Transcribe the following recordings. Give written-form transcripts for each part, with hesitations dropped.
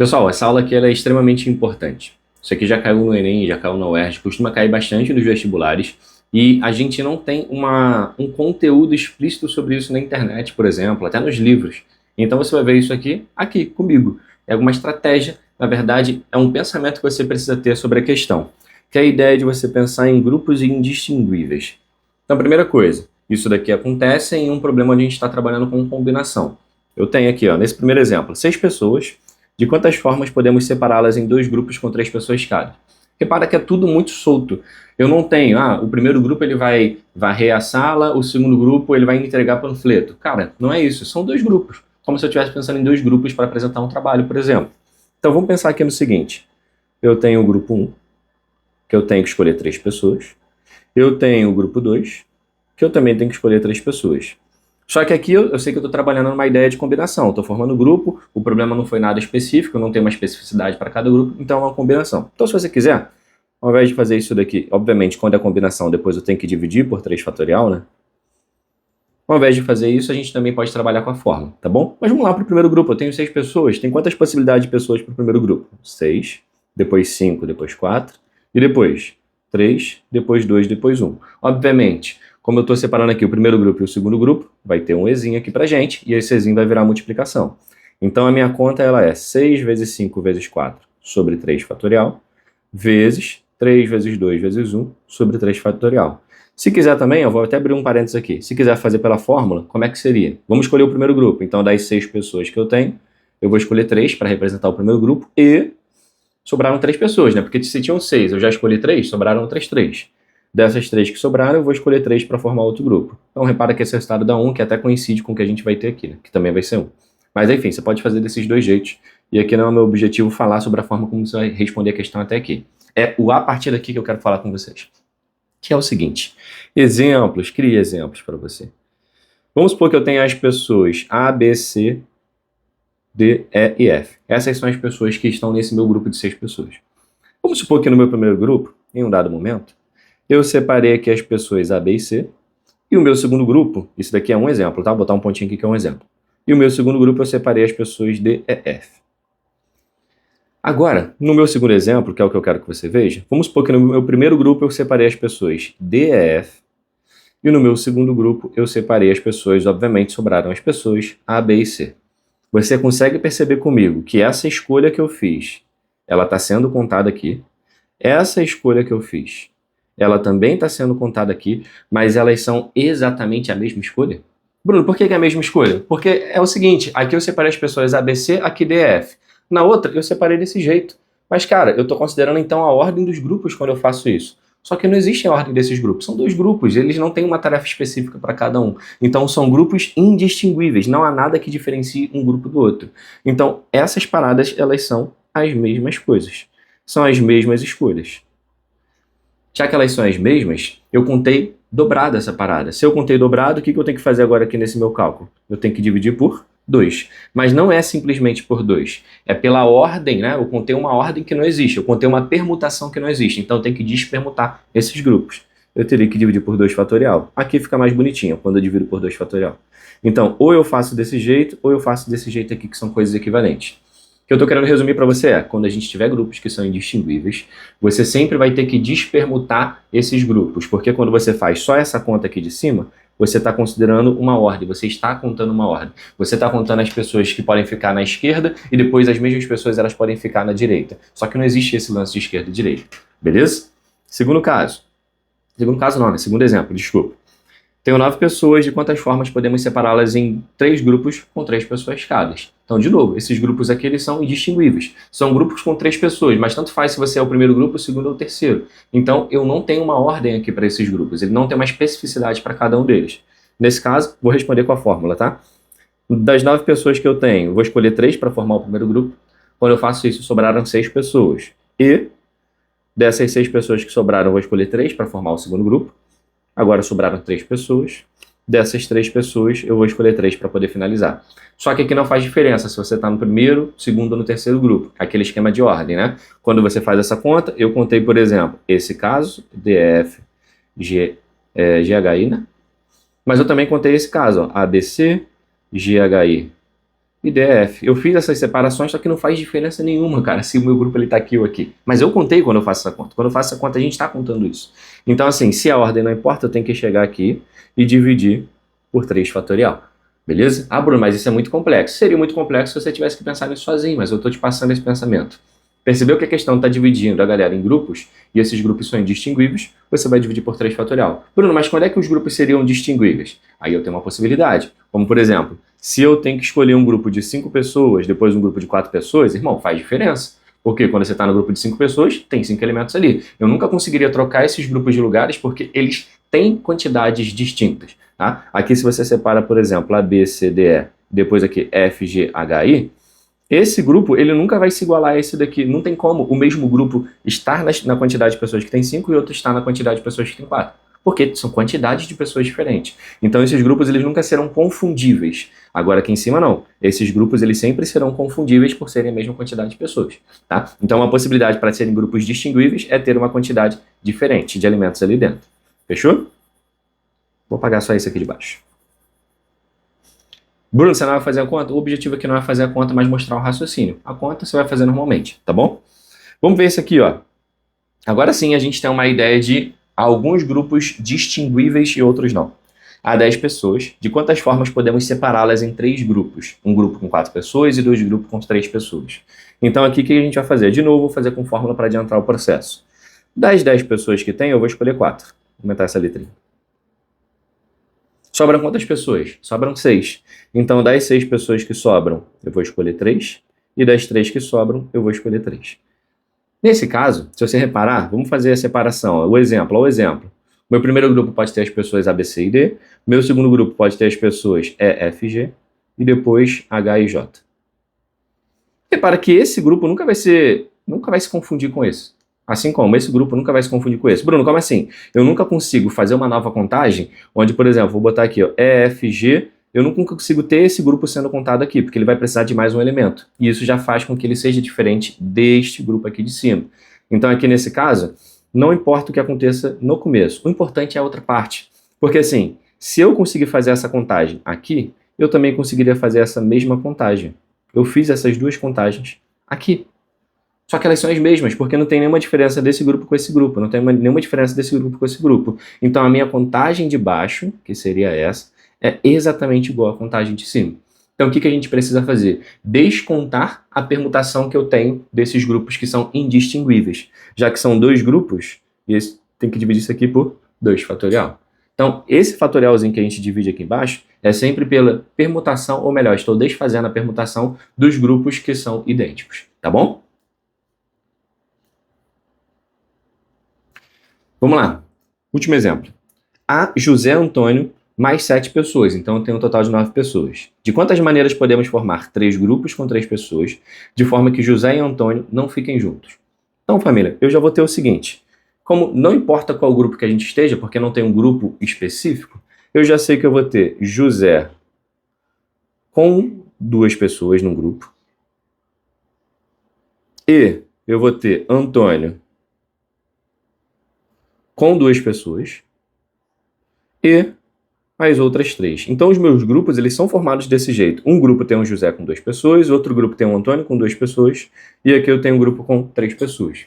Pessoal, essa aula aqui ela é extremamente importante. Isso aqui já caiu no Enem, já caiu na UERJ, costuma cair bastante nos vestibulares e a gente não tem um conteúdo explícito sobre isso na internet, por exemplo, até nos livros. Então você vai ver isso aqui comigo. É alguma estratégia, na verdade, é um pensamento que você precisa ter sobre a questão, que é a ideia de você pensar em grupos indistinguíveis. Então, primeira coisa, isso daqui acontece em um problema onde a gente está trabalhando com combinação. Eu tenho aqui, ó, nesse primeiro exemplo, 6 pessoas. De quantas formas podemos separá-las em 2 grupos com 3 pessoas cada? Repara que é tudo muito solto. Eu não tenho, o primeiro grupo ele vai varrer a sala, o segundo grupo ele vai entregar panfleto. Cara, não é isso, são 2 grupos. Como se eu estivesse pensando em 2 grupos para apresentar um trabalho, por exemplo. Então vamos pensar aqui no seguinte. Eu tenho o grupo 1, que eu tenho que escolher 3 pessoas. Eu tenho o grupo 2, que eu também tenho que escolher 3 pessoas. Só que aqui eu sei que eu estou trabalhando numa ideia de combinação. Estou formando um grupo, o problema não foi nada específico, não tem uma especificidade para cada grupo, então é uma combinação. Então, se você quiser, ao invés de fazer isso daqui, obviamente, quando é combinação, depois eu tenho que dividir por 3 fatorial, né? Ao invés de fazer isso, a gente também pode trabalhar com a fórmula, tá bom? Mas vamos lá para o primeiro grupo. Eu tenho 6 pessoas. Tem quantas possibilidades de pessoas para o primeiro grupo? 6, depois 5, depois 4, e depois 3, depois 2, depois 1. Obviamente, como eu estou separando aqui o primeiro grupo e o segundo grupo, vai ter um ezinho aqui pra gente, e esse ezinho vai virar multiplicação. Então a minha conta ela é 6 vezes 5 vezes 4 sobre 3 fatorial, vezes 3 vezes 2 vezes 1 sobre 3 fatorial. Se quiser também, eu vou até abrir um parênteses aqui, se quiser fazer pela fórmula, como é que seria? Vamos escolher o primeiro grupo, então das 6 pessoas que eu tenho, eu vou escolher 3 para representar o primeiro grupo, e sobraram 3 pessoas, né? Porque se tinham 6, eu já escolhi 3, sobraram outras 3. Dessas 3 que sobraram, eu vou escolher 3 para formar outro grupo. Então, repara que esse resultado dá 1, que até coincide com o que a gente vai ter aqui, né? Que também vai ser 1. Mas, enfim, você pode fazer desses 2 jeitos. E aqui não é o meu objetivo falar sobre a forma como você vai responder a questão até aqui. É a partir daqui que eu quero falar com vocês. Que é o seguinte. Exemplos. Crie exemplos para você. Vamos supor que eu tenha as pessoas A, B, C, D, E e F. Essas são as pessoas que estão nesse meu grupo de 6 pessoas. Vamos supor que no meu primeiro grupo, em um dado momento, eu separei aqui as pessoas A, B e C, e o meu segundo grupo, isso daqui é um exemplo, tá? Vou botar um pontinho aqui que é um exemplo. E o meu segundo grupo eu separei as pessoas D, E, F. Agora, no meu segundo exemplo, que é o que eu quero que você veja, vamos supor que no meu primeiro grupo eu separei as pessoas D, E, F, e no meu segundo grupo eu separei as pessoas, obviamente sobraram as pessoas A, B e C. Você consegue perceber comigo que essa escolha que eu fiz, ela está sendo contada aqui, essa escolha que eu fiz, ela também está sendo contada aqui, mas elas são exatamente a mesma escolha? Bruno, por que é a mesma escolha? Porque é o seguinte, aqui eu separei as pessoas ABC, aqui DF. Na outra, eu separei desse jeito. Mas, cara, eu estou considerando então a ordem dos grupos quando eu faço isso. Só que não existe a ordem desses grupos. São 2 grupos, eles não têm uma tarefa específica para cada um. Então, são grupos indistinguíveis. Não há nada que diferencie um grupo do outro. Então, essas paradas, elas são as mesmas coisas. São as mesmas escolhas. Já que elas são as mesmas, eu contei dobrado essa parada. Se eu contei dobrado, o que eu tenho que fazer agora aqui nesse meu cálculo? Eu tenho que dividir por 2. Mas não é simplesmente por 2. É pela ordem, né? Eu contei uma ordem que não existe. Eu contei uma permutação que não existe. Então eu tenho que despermutar esses grupos. Eu teria que dividir por 2 fatorial. Aqui fica mais bonitinho quando eu divido por 2 fatorial. Então, ou eu faço desse jeito, ou eu faço desse jeito aqui, que são coisas equivalentes. O que eu estou querendo resumir para você é, quando a gente tiver grupos que são indistinguíveis, você sempre vai ter que despermutar esses grupos, porque quando você faz só essa conta aqui de cima, você está considerando uma ordem, você está contando uma ordem. Você está contando as pessoas que podem ficar na esquerda e depois as mesmas pessoas elas podem ficar na direita. Só que não existe esse lance de esquerda e direita, beleza? Segundo caso. Segundo caso não, né? Segundo exemplo, desculpa. Tenho 9 pessoas, de quantas formas podemos separá-las em 3 grupos com 3 pessoas cada? Então, de novo, esses grupos aqui eles são indistinguíveis. São grupos com 3 pessoas, mas tanto faz se você é o primeiro grupo, o segundo ou o terceiro. Então, eu não tenho uma ordem aqui para esses grupos, ele não tem uma especificidade para cada um deles. Nesse caso, vou responder com a fórmula, tá? Das 9 pessoas que eu tenho, vou escolher 3 para formar o primeiro grupo. Quando eu faço isso, sobraram 6 pessoas. E dessas 6 pessoas que sobraram, eu vou escolher 3 para formar o segundo grupo. Agora sobraram 3 pessoas. Dessas 3 pessoas, eu vou escolher 3 para poder finalizar. Só que aqui não faz diferença se você está no primeiro, segundo ou no terceiro grupo. Aquele esquema de ordem, né? Quando você faz essa conta, eu contei, por exemplo, esse caso, DF, GHI, né? Mas eu também contei esse caso, ó, ABC, GHI, e DF. Eu fiz essas separações, só que não faz diferença nenhuma, cara, se o meu grupo ele tá aqui ou aqui. Mas eu contei quando eu faço essa conta. Quando eu faço essa conta, a gente está contando isso. Então, assim, se a ordem não importa, eu tenho que chegar aqui e dividir por 3 fatorial. Beleza? Ah, Bruno, mas isso é muito complexo. Seria muito complexo se você tivesse que pensar nisso sozinho, mas eu estou te passando esse pensamento. Percebeu que a questão está dividindo a galera em grupos, e esses grupos são indistinguíveis, você vai dividir por 3 fatorial. Bruno, mas quando é que os grupos seriam distinguíveis? Aí eu tenho uma possibilidade. Como, por exemplo, se eu tenho que escolher um grupo de 5 pessoas, depois um grupo de 4 pessoas, irmão, faz diferença. Porque quando você está no grupo de 5 pessoas, tem 5 elementos ali. Eu nunca conseguiria trocar esses grupos de lugares porque eles têm quantidades distintas. Tá? Aqui, se você separa, por exemplo, A, B, C, D, E, depois aqui F, G, H, I, esse grupo, ele nunca vai se igualar a esse daqui. Não tem como o mesmo grupo estar na quantidade de pessoas que tem 5 e outro estar na quantidade de pessoas que tem 4. Porque são quantidades de pessoas diferentes. Então, esses grupos, eles nunca serão confundíveis. Agora, aqui em cima, não. Esses grupos, eles sempre serão confundíveis por serem a mesma quantidade de pessoas. Tá? Então, uma possibilidade para serem grupos distinguíveis é ter uma quantidade diferente de elementos ali dentro. Fechou? Vou apagar só esse aqui de baixo. Bruno, você não vai fazer a conta? O objetivo aqui não é fazer a conta, mas mostrar o raciocínio. A conta você vai fazer normalmente, tá bom? Vamos ver isso aqui, ó. Agora sim a gente tem uma ideia de alguns grupos distinguíveis e outros não. Há 10 pessoas. De quantas formas podemos separá-las em 3 grupos? Um grupo com 4 pessoas e 2 grupos com 3 pessoas. Então aqui o que a gente vai fazer? De novo, vou fazer com fórmula para adiantar o processo. Das 10 pessoas que tem, eu vou escolher 4. Vou aumentar essa letrinha. Sobram quantas pessoas? Sobram 6. Então, das 6 pessoas que sobram, eu vou escolher 3. E das 3 que sobram, eu vou escolher 3. Nesse caso, se você reparar, vamos fazer a separação. Ó, o exemplo. Meu primeiro grupo pode ter as pessoas A, B, C e D. Meu segundo grupo pode ter as pessoas E, F, G. E depois H e J. Repara que esse grupo nunca vai se confundir com esse. Assim como esse grupo nunca vai se confundir com esse. Bruno, como assim? Eu nunca consigo fazer uma nova contagem onde, por exemplo, vou botar aqui, ó, E, F, G, eu nunca consigo ter esse grupo sendo contado aqui, porque ele vai precisar de mais um elemento. E isso já faz com que ele seja diferente deste grupo aqui de cima. Então, aqui nesse caso, não importa o que aconteça no começo. O importante é a outra parte. Porque assim, se eu conseguir fazer essa contagem aqui, eu também conseguiria fazer essa mesma contagem. Eu fiz essas 2 contagens aqui. Só que elas são as mesmas, porque não tem nenhuma diferença desse grupo com esse grupo, não tem nenhuma diferença desse grupo com esse grupo. Então a minha contagem de baixo, que seria essa, é exatamente igual à contagem de cima. Então o que a gente precisa fazer? Descontar a permutação que eu tenho desses grupos que são indistinguíveis. Já que são 2 grupos, tem que dividir isso aqui por 2 fatorial. Então esse fatorialzinho que a gente divide aqui embaixo é sempre pela permutação, ou melhor, estou desfazendo a permutação dos grupos que são idênticos. Tá bom? Vamos lá. Último exemplo. Há José Antônio mais 7 pessoas, então eu tenho um total de 9 pessoas. De quantas maneiras podemos formar 3 grupos com 3 pessoas, de forma que José e Antônio não fiquem juntos? Então, família, eu já vou ter o seguinte. Como não importa qual grupo que a gente esteja, porque não tem um grupo específico, eu já sei que eu vou ter José com 2 pessoas num grupo. E eu vou ter Antônio com 2 pessoas e as outras 3. Então os meus grupos eles são formados desse jeito. Um grupo tem um José com 2 pessoas, outro grupo tem um Antônio com 2 pessoas e aqui eu tenho um grupo com 3 pessoas.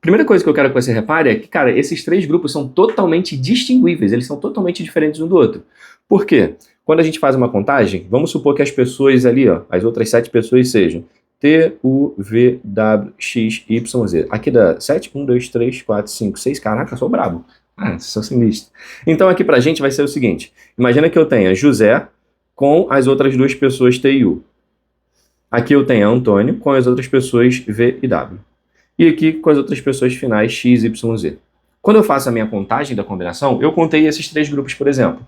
Primeira coisa que eu quero que você repare é que, cara, esses 3 grupos são totalmente distinguíveis, eles são totalmente diferentes um do outro. Por quê? Quando a gente faz uma contagem, vamos supor que as pessoas ali, ó, as outras 7 pessoas sejam T, U, V, W, X, Y, Z. Aqui dá 7, 1, 2, 3, 4, 5, 6. Caraca, eu sou brabo. Sou sinistro. Então aqui pra gente vai ser o seguinte. Imagina que eu tenha José com as outras 2 pessoas T e U. Aqui eu tenho Antônio com as outras pessoas V e W. E aqui com as outras pessoas finais X, Y, Z. Quando eu faço a minha contagem da combinação, eu contei esses 3 grupos, por exemplo.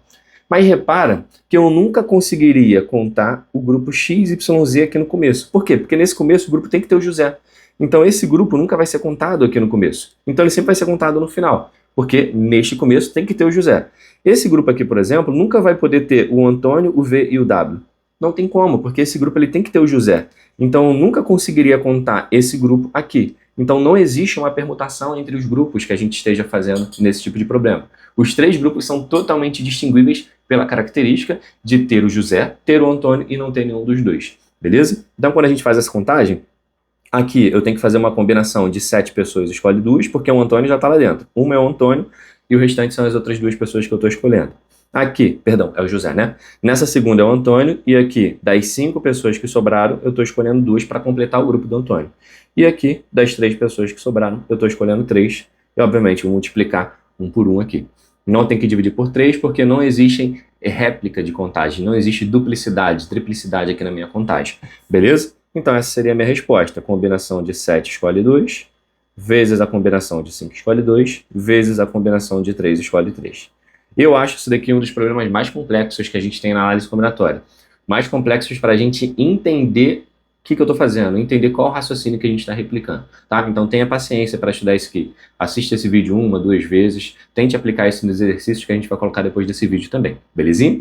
Mas repara que eu nunca conseguiria contar o grupo X, Y, Z aqui no começo. Por quê? Porque nesse começo o grupo tem que ter o José. Então esse grupo nunca vai ser contado aqui no começo. Então ele sempre vai ser contado no final. Porque neste começo tem que ter o José. Esse grupo aqui, por exemplo, nunca vai poder ter o Antônio, o V e o W. Não tem como, porque esse grupo ele tem que ter o José. Então eu nunca conseguiria contar esse grupo aqui. Então não existe uma permutação entre os grupos que a gente esteja fazendo nesse tipo de problema. Os 3 grupos são totalmente distinguíveis pela característica de ter o José, ter o Antônio e não ter nenhum dos 2. beleza? Então, quando a gente faz essa contagem, aqui eu tenho que fazer uma combinação de 7 pessoas, escolhe 2, porque o Antônio já está lá dentro. Uma é o Antônio e o restante são as outras 2 pessoas que eu estou escolhendo. Aqui, perdão, é o José, né? Nessa segunda é o Antônio e aqui, das 5 pessoas que sobraram, eu estou escolhendo 2 para completar o grupo do Antônio. E aqui, das 3 pessoas que sobraram, eu estou escolhendo 3 e, obviamente, vou multiplicar um por um aqui. Não tem que dividir por 3 porque não existe réplica de contagem, não existe duplicidade, triplicidade aqui na minha contagem, beleza? Então essa seria a minha resposta, combinação de 7 escolhe 2, vezes a combinação de 5 escolhe 2, vezes a combinação de 3 escolhe 3. Eu acho isso daqui um dos problemas mais complexos que a gente tem na análise combinatória. Mais complexos para a gente entender o que eu estou fazendo, entender qual o raciocínio que a gente está replicando, tá? Então tenha paciência para estudar isso aqui. Assista esse vídeo 1, 2 vezes, tente aplicar isso nos exercícios que a gente vai colocar depois desse vídeo também, belezinha?